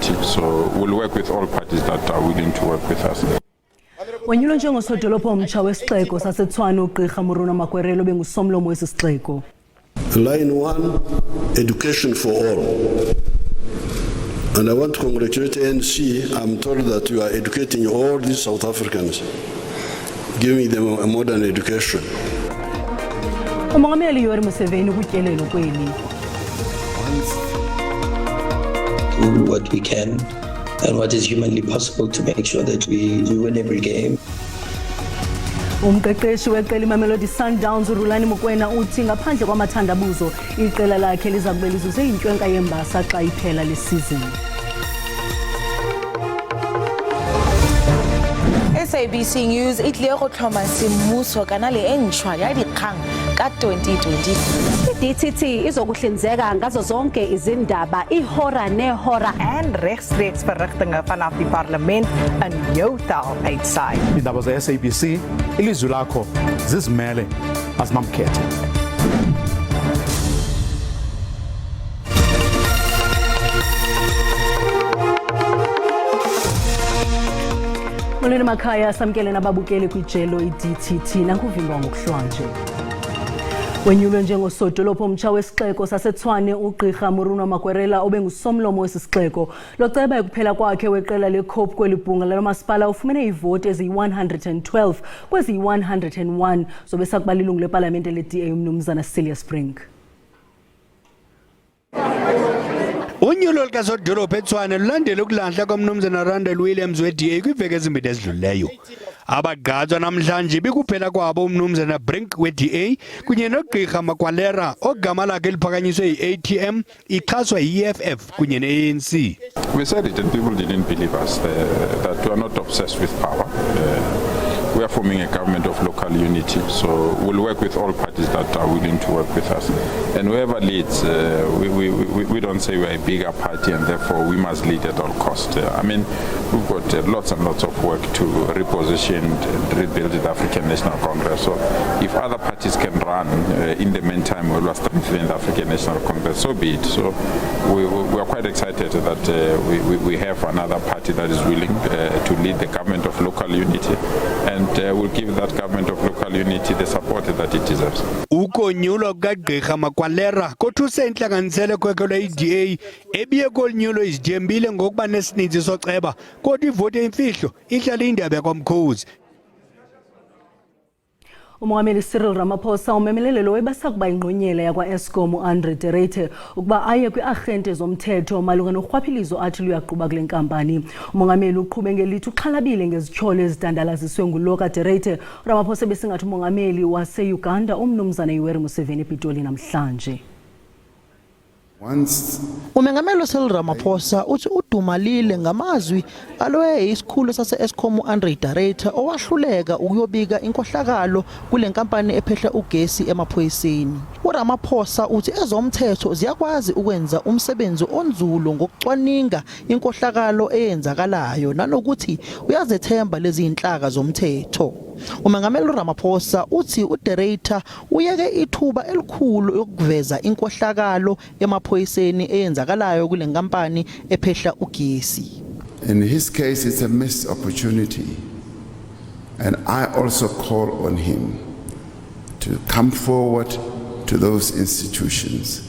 unity. So we'll work with all parties that are willing to work with us. Konyulwe njengosodolophu omtsha wesixeko saseTshwane uGqirha Moruna Makwerelo bengusomlomo wesi sixeko. Line 1, education for all. And I want to congratulate ANC. I'm told that you are educating all these South Africans, giving them a modern education. Umongameli Yoweri Museveni ukutyelelo kweli. Do what we can and what is humanly possible to make sure that we win every game. Umqeqeshi weqela iMamelodi Sundowns uRulani Mokwena uthi ngaphandle kwamathandabuzo iqela lakhe liza kube lizuze intwenka yembasa xa iphela lesizini. SABC News itlile go tlhoma semmuso kana le entshwa ya dikgang ka 2020. DTT izokuhlinzeka ngazo zonke izindaba ihora nehora en regstreeks verrigtinge vanaf die parlement in jou taal uitsaai. Iindaba ze-SABC ilizwi lakho zizimele azinamkhethe. Molweni makhaya samkele nababukeli kwijelo iDTT nakuvimbwa ngokuhlwanje. Wenyulwe njengosodolophu omtsha wesixeko saseTshwane uGqirha Moruna Makwerelo obengusomlomo wesi sixeko loceba ekuphela kwakhe weqela leCOPE kweli bhunga lamasipala ufumene ivoti eziyi-112 kweziyi-101 zobe sakuba lilungu lepalamente le-DA umnumzana Celia Spring. Unyulo likasodolophu eTshwane lulandela ukulahla komnumzana Randall Williams we-DA kwiveki ezimbili ezidlulileyo. Abagqatswa namhlanje bikuphela kwabo umnumzana Brink we-DA kunye noGqirha Makwerelo ogama lakhe liphakanyiswe yi-ATM ixhaswa yi-EFF kunye ne-ANC. We said it and people didn't believe us that we are not obsessed with power. We are forming a government of local unity, so we'll work with all parties that are willing to work with us. And whoever leads, we don't say we're a bigger party and therefore we must lead at all costs. I mean, we've got lots and lots of work to reposition and rebuild the African National Congress. So if other parties can run in the meantime while we're strengthening the African National Congress, so be it. So we are quite excited that we have another party that is willing to lead the government of local unity. And we'll give that government of local unity the support that it deserves. Ukonyulwa kukaGqirha Makwerelo kothuse inhlanganisela kwekhelo iDA ebiye konyulo izijembile ngokuba nesininzi soceba kodwa ivoti eyimfihlo ihlala indaba yakwamkhozi. Umongameli Cyril Ramaphosa umemelelo webasakuba ingqonyela yakwa-Eskom uAndre Derete ukuba aye kwi-arhente zomthetho malunga norhwaphilizo athi luyaqhuba kule nkampani. Umongameli uqhube ngelithi uxhalabile ngezityholo ezidandalaziswe ngulo kaDerete. Ramaphosa besingathi umongameli wase-Uganda umnumzana Yoweri Museveni ePitoli namhlanje. Umongameli Cyril Ramaphosa uthi udumalile ngamazwi aloye isikhulu sase-Eskom uAndre Derete owahluleka ukuyobika inkohlakalo kule nkampani ephehla ugesi emaphoyiseni. uRamaphosa uthi ezomthetho ziyakwazi ukwenza umsebenzi onzulu ngokucwaninga inkohlakalo eyenzakalayo nanokuthi uyazethemba lezi inhlaka zomthetho. Umongameli Ramaphosa uthi uDerete uyeke ithuba elikhulu yokuveza inkohlakalo emaphoyiseni eyenzakalayo kule nkampani ephehla ugesi. In his case, it's a missed opportunity, and I also call on him to come forward to those institutions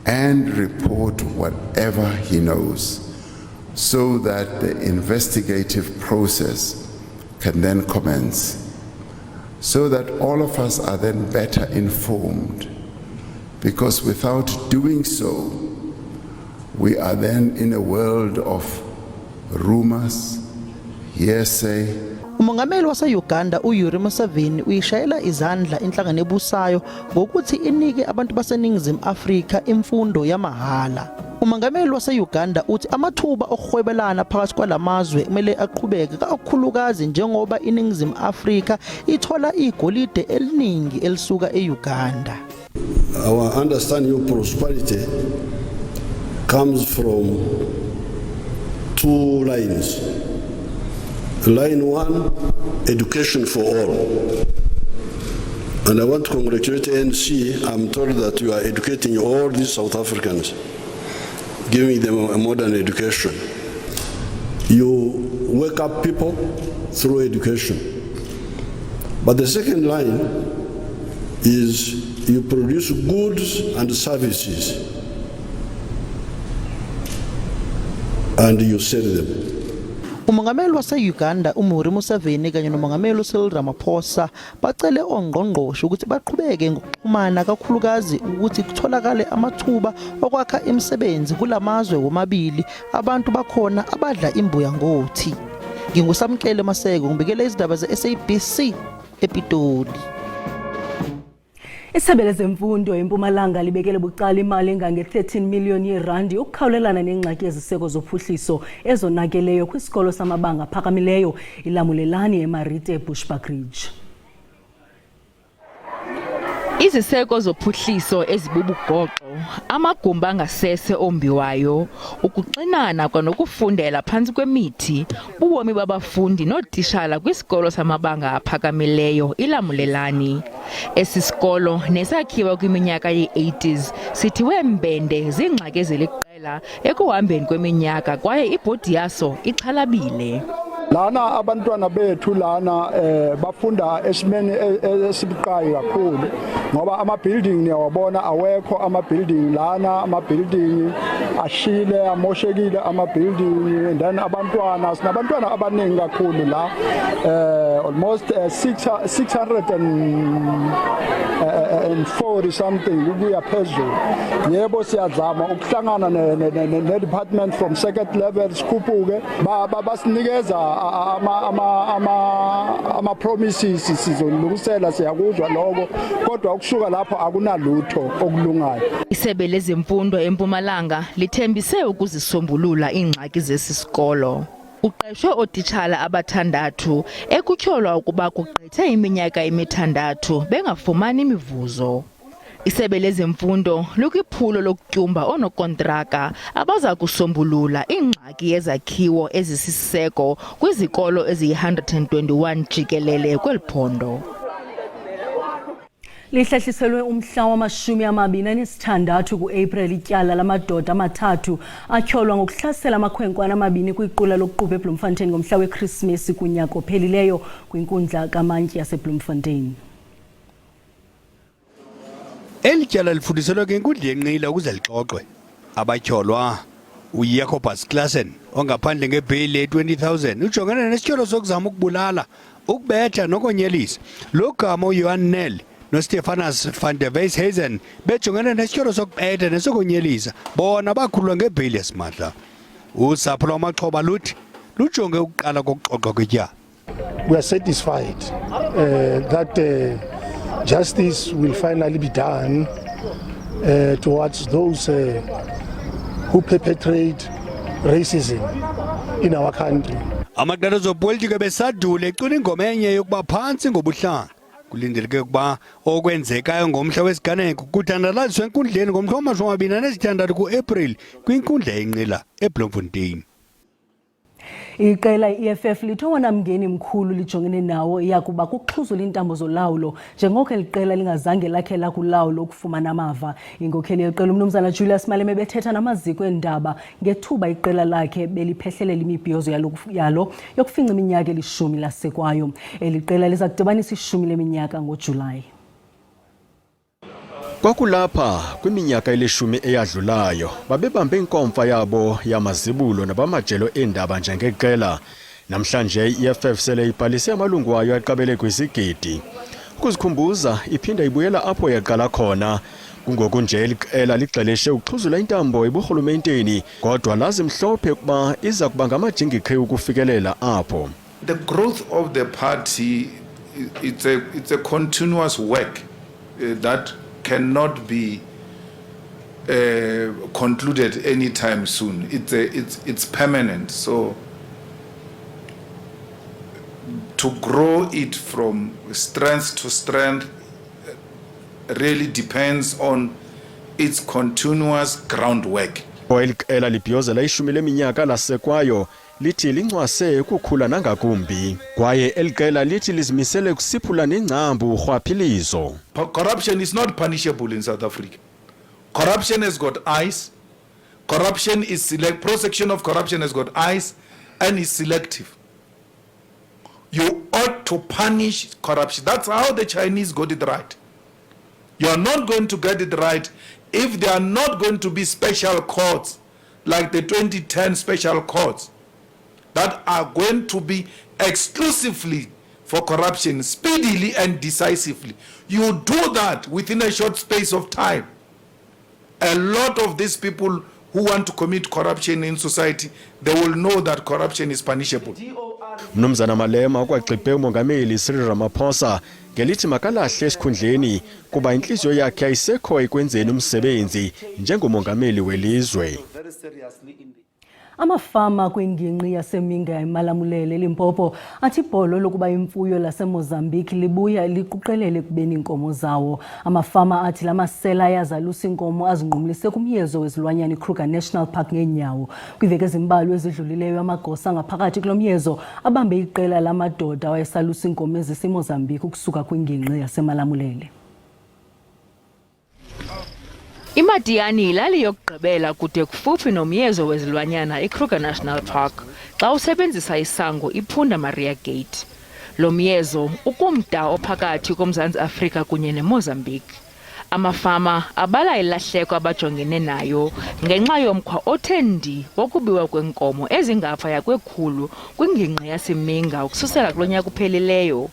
and report whatever he knows so that the investigative process can then commence, so that all of us are then better informed, because without doing so, we are then in a world of rumors, hearsay. Umongameli wase-Uganda uYoweri Museveni uyishayela izandla inhlangano ebusayo ngokuthi inike abantu baseNingizimu Afrika imfundo yamahala. Umongameli wase-Uganda uthi amathuba okuhwebelana phakathi kwalamazwe kumele aqhubeke kakhulukazi njengoba iNingizimu Afrika ithola igolide eliningi elisuka eUganda. Our understanding of prosperity comes from two lines. Line 1, education for all. And I want to congratulate ANC. I'm told that you are educating all these South Africans, giving them a modern education. You wake up people through education. But the second line is you produce goods and services and you sell them. Umongameli wase-Uganda Yoweri Museveni kanye nomongameli Cyril Ramaphosa bacele ongqongqoshe ukuthi baqhubeke ngokuxhumana kakhulukazi ukuthi kutholakale amathuba okwakha imisebenzi kulamazwe womabili abantu bakhona abadla imbuya ngothi. Ngingusamkele Maseko ngibikele izindaba ze-SABC ePitoli. Isebe lezemfundo eMpumalanga libekele bucala imali engange-13 million yeerandi ukukhawulelana neengxaki eziseko zophuhliso ezonakeleyo kwisikolo samabanga aphakamileyo iLamulelani eMarite eBushbuckridge. Iziseko zophuhliso ezibubugoqo, amagumbi angasese ombiwayo, ukuxinana kwanokufundela phantsi kwemithi, ubomi babafundi nootishala kwisikolo samabanga aphakamileyo iLamulelani. Esi sikolo nesakhiwa kwiminyaka ye-80s sithiwe mbende ziingxaki eziliqela ekuhambeni kweminyaka kwaye ibhodi yaso ixhalabile. Lana abantwana bethu lana bafunda esimeni esibuqayi kakhulu ngoba ama-building niyawabona awekho ama-building lana, ama-building ashile amoshekile ama-building, and then abantwana sinabantwana abaningi kakhulu la, almost 640 something ukuya phezulu. Yebo siyazama ukuhlangana ne-department from second level sikhuphuke basinikeza ama promises sizolungisela siyakuzwa lokho kodwa ukushuka lapho akunalutho okulungayo. Isebe lezemfundo eMpumalanga lithembise ukuzisombulula iingxaki zesisikolo. Uqeshwe ootitshala abathandathu ekutyholwa ukuba kugqithe iminyaka emithandathu bengafumani imivuzo. Isebe lezemfundo likwiphulo lokutyumba oonokontraka abaza kusombulula iingxaki yezakhiwo ezisiseko kwizikolo eziyi-121 jikelele kweli phondo. Lihlehliselwe umhla wama-26 ku-April ityala lamadoda amathathu atyholwa ngokuhlasela amakhwenkwana amabini kwiqula lokuqubha eBloemfontein ngomhla weKrismesi kunyaka ophelileyo kwinkundla kamantyi yaseBloemfontein. Ityala lifundiselwa ngenkundla yenqila ukuze lixoxwe. Abatyholwa uJacobus Klassen ongaphandle ngebheyili ye-20,000 ujongene nesityholo sokuzama ukubulala, ukubetha nokonyelisa. Lo gama uJohan Nel noStephanus van der Westhuizen bejongene nesityholo sokubetha nesokonyelisa, bona bakhululwa ngebheyili yasimahla. Usapho lwamaxhoba luthi lujonge ukuqala kokuxoxwa kwetyala. We are satisfied that justice will finally be done towards those who perpetrate racism in our country. Amaqela ezopolitiko besadule ecula ingoma enye yokuba phantsi ngobuhlanga. Kulindeleke ukuba okwenzekayo ngomhla wesiganeko kuthandalaliswe enkundleni ngomhla wama-26 ku-April kwinkundla yenqila eBloemfontein. Iqela I-EFF lithowona mngeni mkhulu lijongene nawo yakuba kuxhuzula iintambo zolawulo njengoko eliqela lingazange lakhe lakulawulo ukufumana amava. Inkokheli yeqela umnumzana Julius Maleme bethetha namaziko eendaba ngethuba iqela lakhe beliphehlelela imibhiyozo yalo yokufinca iminyaka elishumi lasekwayo. Eli qela liza kudibanisa ishumi leminyaka ngoJulayi. Kwakulapha kwiminyaka elishumi eyadlulayo babebambe inkomfa yabo yamazibulo nabamajelo eendaba njengeqela. Namhlanje I-EFF sele ibhalise amalungu ayo aqabele kwizigidi. Ukuzikhumbuza iphinda ibuyela apho yaqala khona. Kungoku nje iqela ligxeleshe ukuxhuzula intambo eburhulumenteni kodwa lazi mhlophe ukuba iza kuba ngamajingikhe ukufikelela apho. The growth of the party, it's a continuous work that cannot be concluded anytime soon. It's permanent. So to grow it from strength to strength really depends on its continuous groundwork. Iqela libhiyozela ishumi leminyaka lasekwayo lithi lincwase ukukhula nangakumbi kwaye eliqela lithi lizimisele kusiphula nengcambu urhwaphilizo. Corruption is not punishable in South Africa. Corruption has got eyes, Corruption is prosecution of corruption has got eyes and is selective. You ought to punish corruption. That's how the Chinese got it right. You are not going to get it right if there are not going to be special courts like the 2010 special courts that are going to be exclusively for corruption, speedily and decisively. You do that within a short space of time. A lot of these people who want to commit corruption in society, they will know that corruption is punishable. Mnumzana Malema ukwagxibhe umongameli Cyril Ramaphosa ngelithi makalahle esikhundleni kuba inhliziyo yakhe ayisekho ekwenzeni umsebenzi njengomongameli welizwe. Amafama kwingingqi yaseminga iMalamulele Limpopo athi ibholo lokuba imfuyo laseMozambique libuya liquqelele kubeni inkomo zawo. Amafama athi lamasela ayazalusa inkomo azinqumlise kumyezo wezilwanyana iKruger National Park ngenyawo. Kwiveke ezimbalwa ezidlulileyo amagosa ngaphakathi kulomyezo abambe iqela lamadoda awayesalusa inkomo eziseMozambique ukusuka kwingingqi yaseMalamulele. Imadiyani ilali yokugqibela kude kufuphi nomyezo wezilwanyana iKruger National Park xa usebenzisa isango iPhunda Maria Gate. Lo myezo ukumda ophakathi koMzantsi Afrika kunye neMozambique. Amafama abala ilahleko abajongene nayo ngenxa yomkhwa othendi wokubiwa kwenkomo ezingaphaya kwekhulu kwingingqi yaseminga ukususela kulonyaka uphelileyo.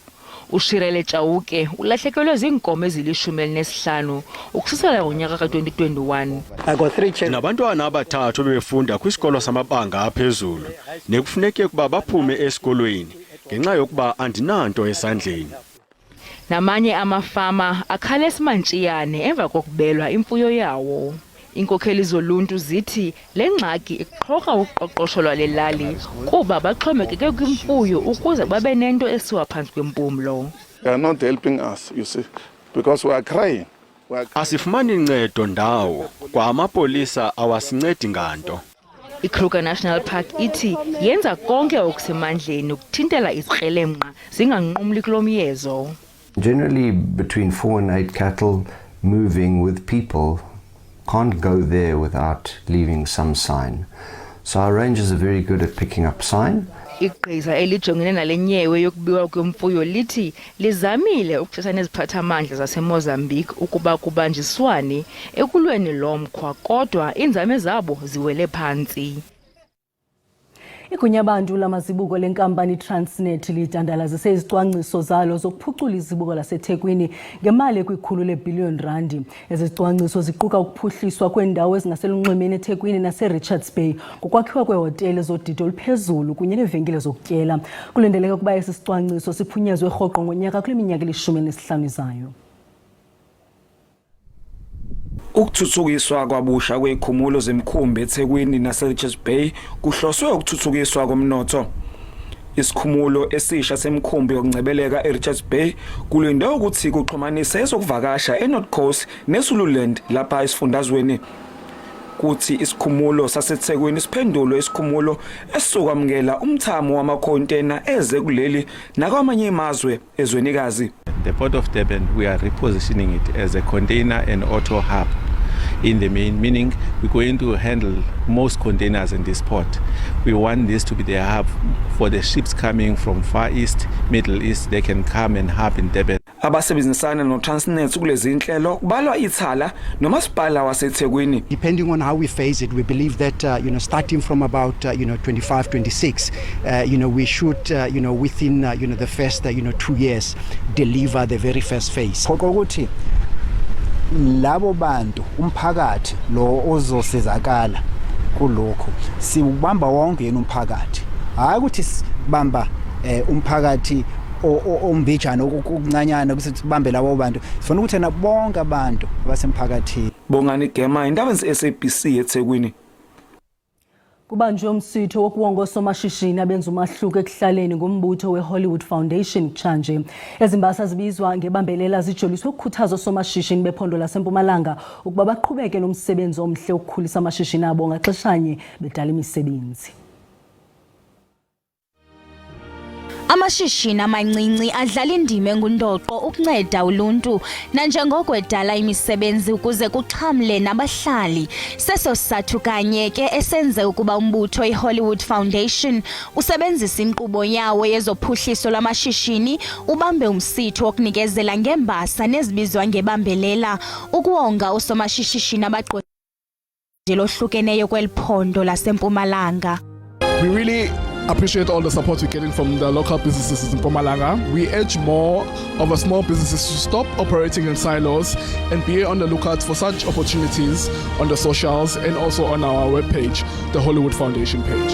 Ushirele Chauke ulahlekelwe zinkomo ezili-15 ukususela ngonyaka ka-2021. I got 3 children. Nabantwana abathathu befunda kwisikolo samabanga aphezulu nekufuneke ukuba baphume esikolweni ngenxa yokuba andinanto esandleni. Namanye amafama akhale esimantshiyane emva kokubelwa imfuyo yawo. Inkokheli zoluntu zithi le ngxaki iqhoka uqoqosho lwale lali kuba baxhomekeke kwimfuyo ukuze babe nento esiwa phantsi kwempumlo. They are not helping us, you see, because we are crying. Asifumani ncedo ndawo kwa amapolisa awasincedi nganto. iKruger National Park ithi yenza konke okusemandleni ukuthintela izikrelemnqa zinganqumli kulo myezo. Generally between 4 and 8 cattle moving with people can't go there without leaving some sign. So our rangers are very good at picking up sign. Igqiza elijongene nale nyewe yokubiwa kwemfuyo lithi lizamile ukuthetha neziphathamandla zaseMozambique ukuba kubanjiswane ekulweni lomkhwa kodwa inzame zabo ziwele phantsi. Igunyabantu lamazibuko lenkampani Transnet lidandalazise izicwangciso zalo zokuphucula izibuko laseThekwini ngemali ekwikhulu lebillion rand. Ezicwangciso ziquka ukuphuhliswa kwendawo ezingaselunxwemeni eThekwini naseRichards Bay, ngokwakhiwa kwehotele zodidi oluphezulu kunye neevenkile zokutyela. Kulindeleka ukuba esi sicwangciso siphunyezwe rhoqo ngonyaka kule minyaka eli-15 izayo. Ukuthuthukiswa kwabusha kwezikhumulo zemkhumbi eThekwini naseRichards Bay kuhloswe ukuthuthukiswa komnotho. Isikhumulo esisha semkhumbi yokungcebeleka eRichards Bay kulindwe ukuthi kuxhumanise ezokuvakasha eNorth Coast neZululand lapha esifundazweni. Kuthi isikhumulo saseThekwini siphendulo isikhumulo esizokwamukela umthamo wamakontena eze kuleli nakwamanye amazwe ezwenikazi. The Port of Durban, we are repositioning it as a container and auto hub in the main, meaning we're going to handle most containers in this port. We want this to be the hub for the ships coming from Far East, Middle East. They can come and hub in Durban. Abasebenzisana noTransnet kulezi inhlelo kubalwa iTyala nomasipala waseThekwini. Depending on how we phase it, we believe that starting from about 25, 26, we should within the first 2 years deliver the very first phase. Ukuthi labo bantu umphakathi lo ozosizakala kulokho sibamba wonke yena umphakathi, hayi ukuthi sibamba umphakathi ombijana okuncanyana ukuthi sibambe labo bantu, sifuna ukuthi na bonke abantu abasemphakathini. Bongani Gema, indaba ze-SABC eThekwini. Kubanjwe umsitho wokuwonga oosomashishini abenza umahluko ekuhlaleni ngombutho weHollywood Foundation kutshanje. Ezimbasa zibizwa ngebambelela zijoliswe ukukhuthaza oosomashishini bephondo laseMpumalanga ukuba baqhubeke nomsebenzi omhle ukukhulisa amashishini abo ngaxeshanye bedala imisebenzi. Amashishini amancinci adlala indima engundoqo ukunceda uluntu nanjengoko edala imisebenzi ukuze kuxhamle nabahlali. Seso sizathu kanye ke esenze ukuba umbutho iHollywood Foundation usebenzisa inkqubo yawo yezophuhliso lwamashishini ubambe umsitho wokunikezela ngembasa nezibizwa ngebambelela ukuwonga oosomashishini abagqwesileyo ohlukeneyo kweliphondo laseMpumalanga. We really appreciate all the support we're getting from the local businesses in Ipumalanga. We urge more of our small businesses to stop operating in silos and be on the lookout for such opportunities on the socials and also on our webpage, the Hollywood Foundation page.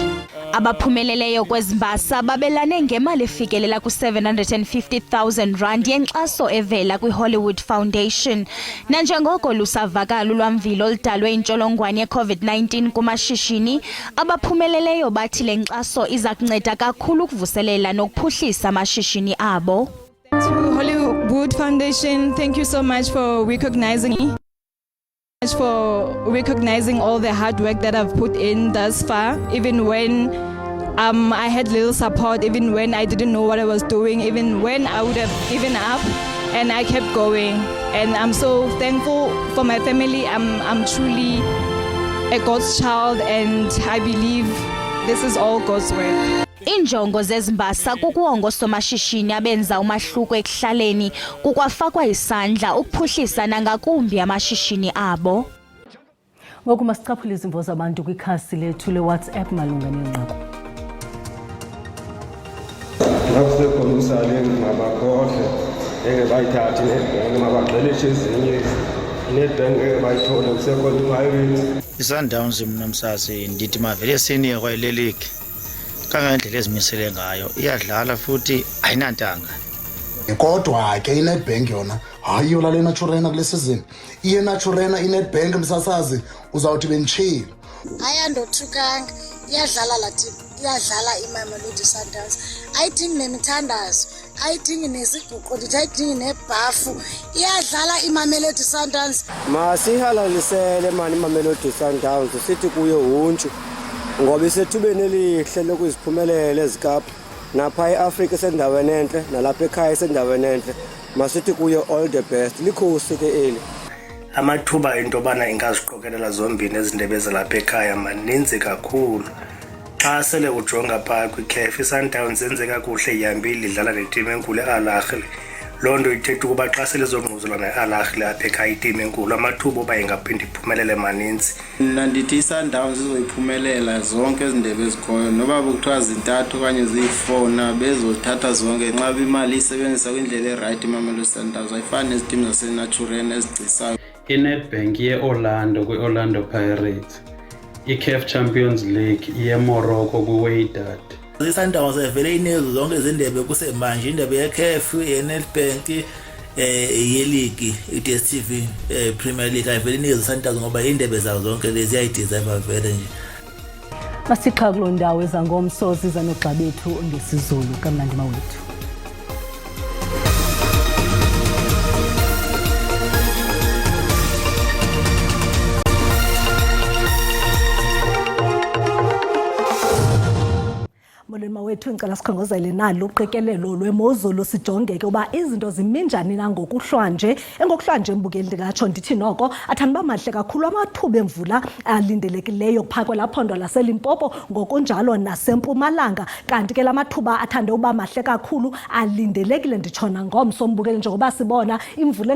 Abaphumeleleyo kwezimbasa babelane ngemali efikelela ku-750,000 rand yenkxaso evela kwi-Hollywood Foundation. Nanjengoko lusavakala ulwamvilo oludalwe intsholongwane ye-COVID-19 kumashishini, abaphumeleleyo bathi le nkxaso iza kunceda kakhulu ukuvuselela nokuphuhlisa amashishini abo. To Hollywood Foundation, thank you so much for recognizing me. For recognizing all the hard work that I've put in thus far, even when I had little support, even when I didn't know what I was doing, even when I would have given up, and I kept going. And I'm so thankful for my family. I'm truly a God's child, and I believe this is all God's work. Injongo zezimbasa kukuwonga oosomashishini abenza umahluko ekuhlaleni kukwafakwa isandla ukuphuhlisa nangakumbi amashishini abo. Ngoku masicaphule izimvo zabantu kwikhasi lethu leWhatsApp malunga nengxoxo. Nakusekhomisa ngabakhohle ngeke bayithathe nebhenki mabagxelishe ezinye nebhenki bayithole kusekhona ungayiwenzi. Isundowns mnamsasi ndithi mavele senior league kangendlela ezimisele ngayo iyadlala futhi ayinantanga. Kodwa ke iNetbank yona hayi yola lenaturena kule season. Iye naturena iNetbank msasazi uzawuthi benchile. Ayandothukanga iyadlala lathi iyadlala iMamelodi Sundowns. Ayidingi nemithandazo, ayidingi nezibuko, ayidingi nebhafu. Iyadlala iMamelodi Sundowns. Masihalalisele mani iMamelodi Sundowns sithi kuyo untshu. Ngoba isethubeni elihle lokuziphumelela ezikapa napha eAfrika sendaweni enhle nalapha ekhaya sendaweni enhle masithi kuyo all the best likhosi ke eli. Amathuba into bana ingaziqokelela zombini ezindebe zalapha ekhaya maninzi kakhulu. Xa sele ujonga phaa kwi-CAF iSundowns yenze kakuhle ihambile idlala netimu enkulu eAlahli. Loo nto ithetha ukuba xa sele zongquzulwa neAlahli apha ekhaya itimu enkulu amathuba oba ingaphinde iphumelele maninzi. Mna ndithi iSundowns izoyiphumelela zonke ezindebe ezikhoyo noba kuthiwa zintathu okanye ziyi-4 na bezothatha zonke nxa imali isebenzisa kwindlela erayithi iMamelodi Sundowns ayifani nezitimu zasenaturena ezigcisayo. iNetbank ye-Orlando kwi-Orlando Pirates, i-CAF Champions League ye-Morocco kwi-Wydad. iSundowns vele inezo zonke izindebe kusemanje indebe ye-CAF ye-Netbank ye-league i-DStv Premier League ayivele inezo iSundowns ngoba indebe zazo zonke lezi yayideserve vele nje. Masixha kuloo ndawo ezangomso siza nogxa bethu ngesizulu kamnandi mawethu. Molweni mawethu ngicela sikhongozele nalo uqikelelo lwemozulu sijongeke uba izinto ziminjani na ngokuhlwanje. Engokuhlwanje mbukeli ndingatsho ndithi noko athanda mahle kakhulu amathuba emvula alindelekileyo phaa kwelaphondo laseLimpopo ngokunjalo naseMpumalanga. Kanti ke la mathuba athande uba mahle kakhulu alindelekile nditshona ngomso mbukeli njengoba sibona imvula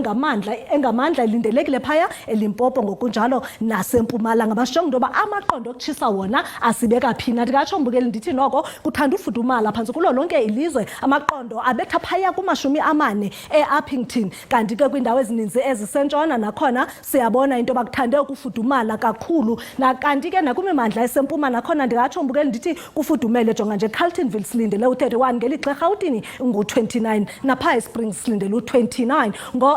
engamandla ilindelekile phaya eLimpopo ngokunjalo naseMpumalanga. Basho into yoba amaqondo okutshisa wona asibeka phina. Ndingatsho mbukeli ndithi noko kuthanda ufudumala phantsi kulo lonke ilizwe amaqondo abetha phaya ku40 eUppington. Kanti ke kwindawo ezininzi ezisentshona nakhona siyabona into bakuthande ukufudumala kakhulu. Kanti ke nakwimimandla esempuma nakhona ndingatsho mbukeli ndithi kufudumele jonga nje Carltonville silindele u31 ngelixa eRhawutini ngu29 napha eSprings silindele u29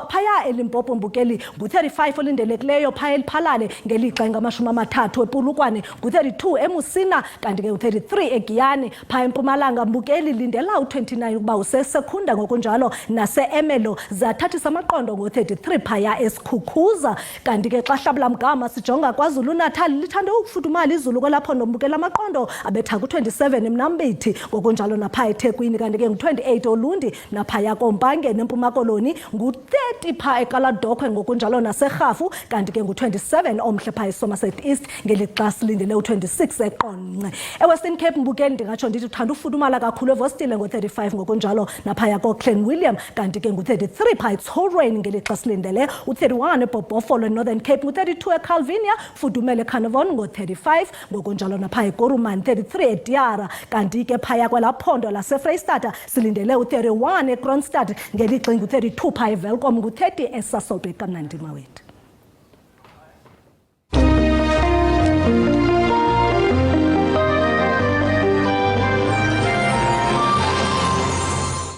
phaya eLimpopo mbukeli ngu35 olindelekileyo phaya eLiphalale ngelixa engamashumi 30 ePulukwane ngu32 eMusina kanti ke u33 eGiyani phaa eMpumalanga Mbukeli lindela u29 ukuba usesekhunda ngokunjalo nase-Emelo zathathisa amaqondo ngo33 phaya esikhukhuza. Kanti ke xa hlabula mgama sijonga KwaZulu Natal lithande ukufudumala izulu kwelaphondo Mbukela amaqondo abetha ku27 eMnambithi ngokunjalo napha eThekwini. Kanti ke ngu28 Olundi naphaya Kompange neMpuma Koloni, ngu30 pha eKaladokhwe ngokunjalo naseRhafu. Kanti ke ngu27 omhle pha eSomerset East ngelixa silindele u26 eQonce. eWestern Cape Mbukeni ndingatsho ndithi uthanda ufudumala kakhulu eVostile ngo35 ngokunjalo naphaya koClan William. Kanti ke ngu33 pha eTsolweni ngelixa silindele u31 eBhobhofolo eNorthern Cape, ngu32 eCalvinia, fudumele eCarnarvon ngo35 ngokunjalo napha eKorumani 33 eTyala. Kanti ke phaya kwelaphondo laseFreystata silindele u31 eKroonstad ngelixa ngu32 pha eVelkom, ngu30 eSasolburg. Kamnandi mawethu.